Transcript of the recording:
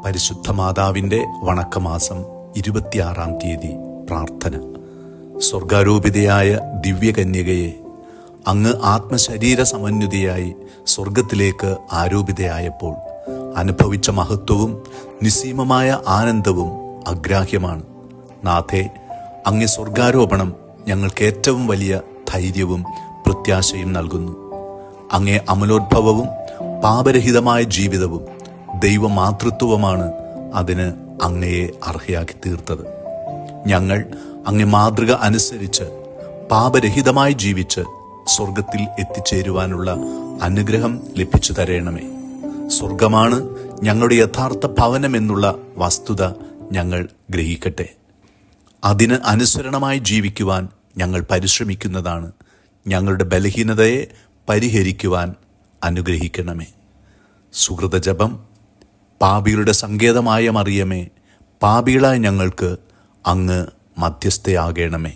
പരിശുദ്ധ മാതാവിൻ്റെ വണക്കമാസം 26-ാം തീയതി പ്രാർത്ഥന. സ്വർഗാരോപിതയായ ദിവ്യകന്യകയെ, അങ്ങ് ആത്മശരീര സമന്വിതയായി സ്വർഗത്തിലേക്ക് ആരോപിതയായപ്പോൾ അനുഭവിച്ച മഹത്വവും നിസ്സീമമായ ആനന്ദവും അഗ്രാഹ്യമാണ്. നാഥേ, അങ്ങേ സ്വർഗാരോപണം ഞങ്ങൾക്ക് ഏറ്റവും വലിയ ധൈര്യവും പ്രത്യാശയും നൽകുന്നു. അങ്ങേ അമലോദ്ഭവവും പാപരഹിതമായ ജീവിതവും ദൈവമാതൃത്വവുമാണ് അതിന് അങ്ങയെ അർഹയാക്കി തീർത്തത്. ഞങ്ങൾ അങ്ങേ മാതൃക അനുസരിച്ച് പാപരഹിതമായി ജീവിച്ച് സ്വർഗത്തിൽ എത്തിച്ചേരുവാനുള്ള അനുഗ്രഹം ലഭിച്ചു തരണമേ. സ്വർഗമാണ് ഞങ്ങളുടെ യഥാർത്ഥ ഭവനമെന്നുള്ള വസ്തുത ഞങ്ങൾ ഗ്രഹിക്കട്ടെ. അതിന് അനുസരണമായി ജീവിക്കുവാൻ ഞങ്ങൾ പരിശ്രമിക്കുന്നതാണ്. ഞങ്ങളുടെ ബലഹീനതയെ പരിഹരിക്കുവാൻ അനുഗ്രഹിക്കണമേ. സുഹൃതജപം. പാപികളുടെ സങ്കേതമായ മറിയമേ, പാപികളായ ഞങ്ങൾക്ക് അങ്ങ് മധ്യസ്ഥയാകണമേ.